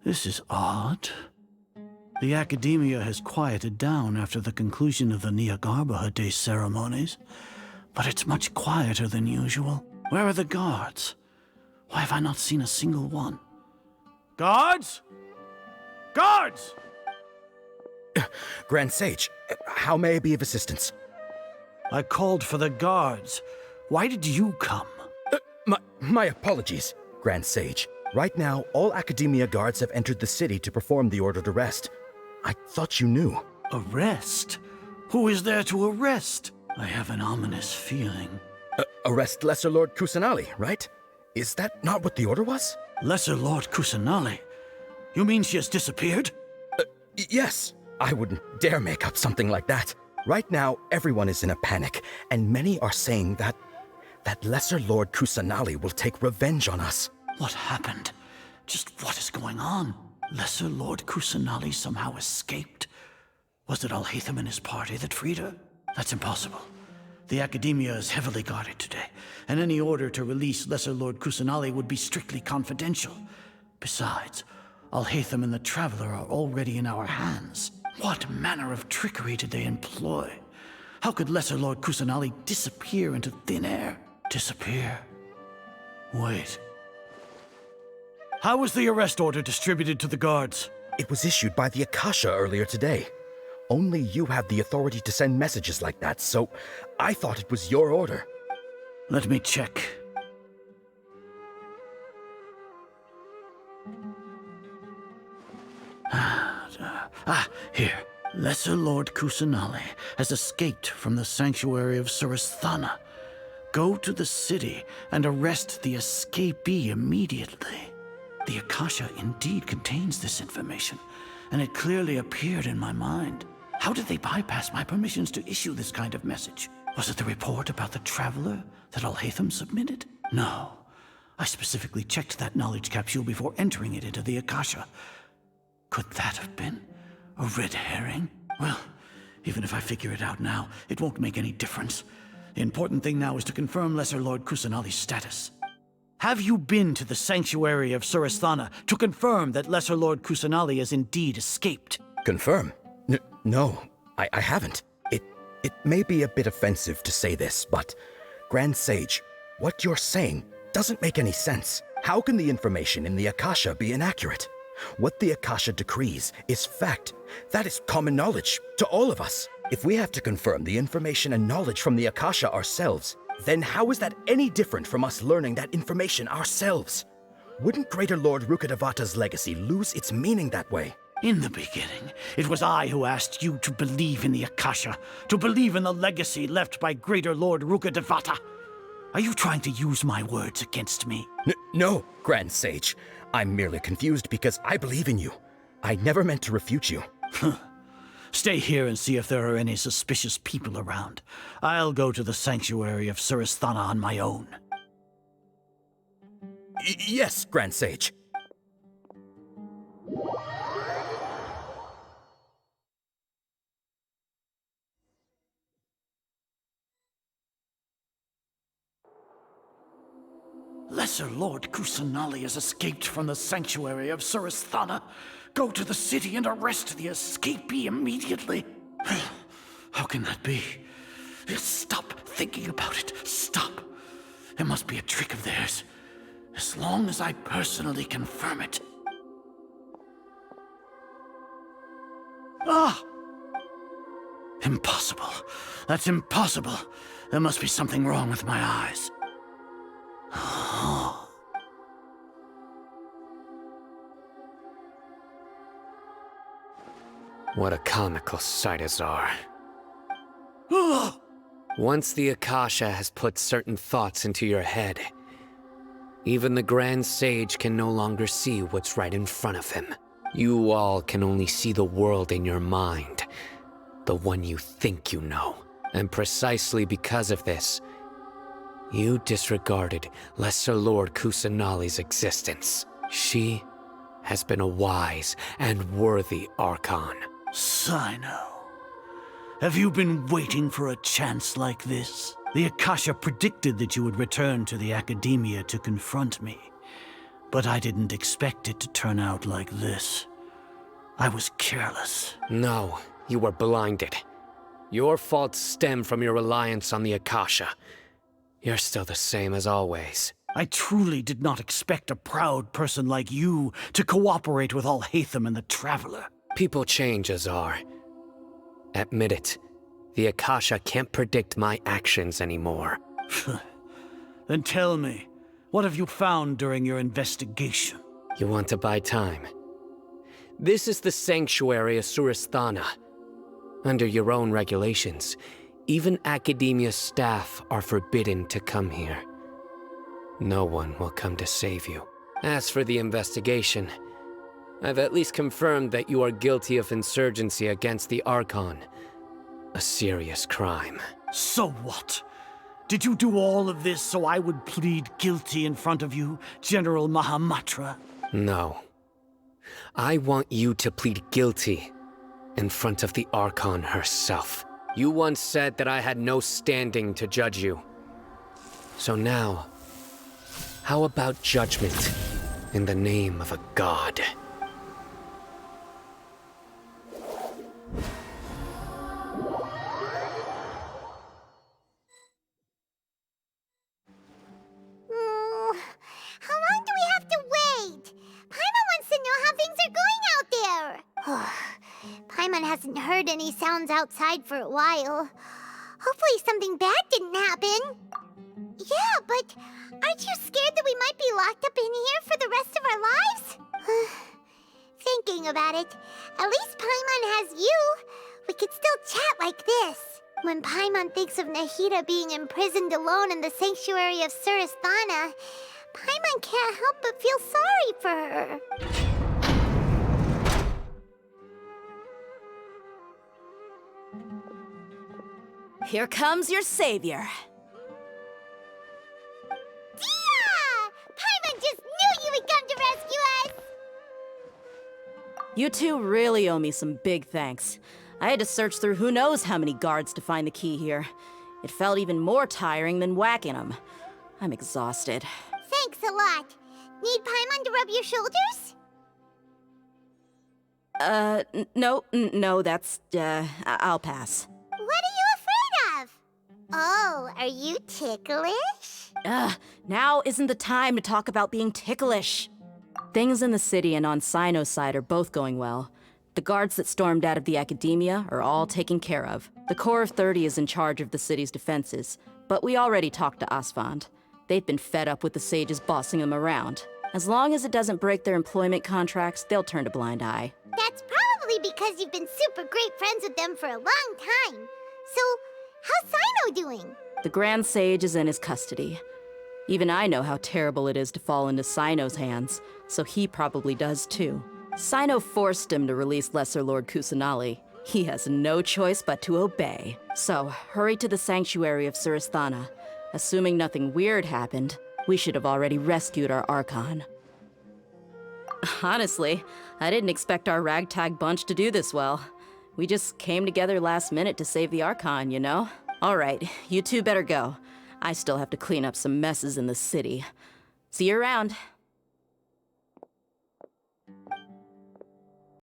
This is odd. The academia has quieted down after the conclusion of the Niagarbha Day ceremonies, but it's much quieter than usual. Where are the guards? Why have I not seen a single one? Guards? Guards! Grand Sage, how may I be of assistance? I called for the guards. Why did you come? My apologies, Grand Sage. Right now, all Academia guards have entered the city to perform the ordered arrest. I thought you knew. Arrest? Who is there to arrest? I have an ominous feeling. Arrest Lesser Lord Kusanali, right? Is that not what the order was? Lesser Lord Kusanali? You mean she has disappeared? Yes. I wouldn't dare make up something like that. Right now, everyone is in a panic, and many are saying that Lesser Lord Kusanali will take revenge on us. What happened? Just what is going on? Lesser Lord Kusanali somehow escaped? Was it Alhaitham and his party that freed her? That's impossible. The Academia is heavily guarded today, and any order to release Lesser Lord Kusanali would be strictly confidential. Besides, Alhaitham and the Traveler are already in our hands. What manner of trickery did they employ? How could Lesser Lord Kusanali disappear into thin air? Disappear? Wait. How was the arrest order distributed to the guards? It was issued by the Akasha earlier today. Only you have the authority to send messages like that, so I thought it was your order. Let me check. Here. Lesser Lord Kusanali has escaped from the sanctuary of Surasthana. Go to the city and arrest the escapee immediately. The Akasha indeed contains this information, and it clearly appeared in my mind. How did they bypass my permissions to issue this kind of message? Was it the report about the Traveler that Alhaitham submitted? No. I specifically checked that knowledge capsule before entering it into the Akasha. Could that have been a red herring? Well, even if I figure it out now, it won't make any difference. The important thing now is to confirm Lesser Lord Kusanali's status. Have you been to the sanctuary of Surasthana to confirm that Lesser Lord Kusanali has indeed escaped? Confirm? No, I haven't. It may be a bit offensive to say this, but Grand Sage, what you're saying doesn't make any sense. How can the information in the Akasha be inaccurate? What the Akasha decrees is fact. That is common knowledge to all of us. If we have to confirm the information and knowledge from the Akasha ourselves, then how is that any different from us learning that information ourselves? Wouldn't Greater Lord Rukkhadevata's legacy lose its meaning that way? In the beginning, it was I who asked you to believe in the Akasha, to believe in the legacy left by Greater Lord Rukkhadevata. Are you trying to use my words against me? No, Grand Sage. I'm merely confused because I believe in you. I never meant to refute you. Stay here and see if there are any suspicious people around. I'll go to the sanctuary of Surasthana on my own. Yes, Grand Sage. Lesser Lord Kusanali has escaped from the sanctuary of Surasthana. Go to the city and arrest the escapee immediately. How can that be? Stop thinking about it. Stop. It must be a trick of theirs. As long as I personally confirm it. Ah! Impossible. That's impossible. There must be something wrong with my eyes. What a comical sight is are. Once the Akasha has put certain thoughts into your head, even the Grand Sage can no longer see what's right in front of him. You all can only see the world in your mind, the one you think you know. And precisely because of this, you disregarded Lesser Lord Kusanali's existence. She has been a wise and worthy Archon. Cyno, have you been waiting for a chance like this? The Akasha predicted that you would return to the Academia to confront me. But I didn't expect it to turn out like this. I was careless. No, you were blinded. Your faults stem from your reliance on the Akasha. You're still the same as always. I truly did not expect a proud person like you to cooperate with Alhaitham and the Traveler. People change, Azar. Admit it. The Akasha can't predict my actions anymore. Then tell me, what have you found during your investigation? You want to buy time? This is the sanctuary of Suristhana. Under your own regulations, even Academia staff are forbidden to come here. No one will come to save you. As for the investigation, I've at least confirmed that you are guilty of insurgency against the Archon. A serious crime. So what? Did you do all of this so I would plead guilty in front of you, General Mahamatra? No. I want you to plead guilty in front of the Archon herself. You once said that I had no standing to judge you. So now, how about judgment in the name of a god? How long do we have to wait? Paimon wants to know how things are going out there. Paimon hasn't heard any sounds outside for a while. Hopefully something bad didn't happen. Yeah, but aren't you scared that we might be locked up in here for the rest of our lives? Thinking about it, at least Paimon has you. We could still chat like this. When Paimon thinks of Nahida being imprisoned alone in the sanctuary of Suristhana, Paimon can't help but feel sorry for her. Here comes your savior. Dehya! Paimon just knew you would come to rescue us! You two really owe me some big thanks. I had to search through who knows how many guards to find the key here. It felt even more tiring than whacking them. I'm exhausted. Thanks a lot. Need Paimon to rub your shoulders? No, that's, I'll pass. What are you afraid of? Oh, are you ticklish? Now isn't the time to talk about being ticklish. Things in the city and on Cyno's side are both going well. The guards that stormed out of the Academia are all taken care of. The Corps of 30 is in charge of the city's defenses, but we already talked to Asfand. They've been fed up with the sages bossing them around. As long as it doesn't break their employment contracts, they'll turn a blind eye. That's probably because you've been super great friends with them for a long time. So, how's Cyno doing? The Grand Sage is in his custody. Even I know how terrible it is to fall into Cyno's hands, so he probably does too. Cyno forced him to release Lesser Lord Kusanali. He has no choice but to obey. So, hurry to the sanctuary of Suristhana. Assuming nothing weird happened, we should have already rescued our Archon. Honestly, I didn't expect our ragtag bunch to do this well. We just came together last minute to save the Archon, you know? Alright, you two better go. I still have to clean up some messes in the city. See you around.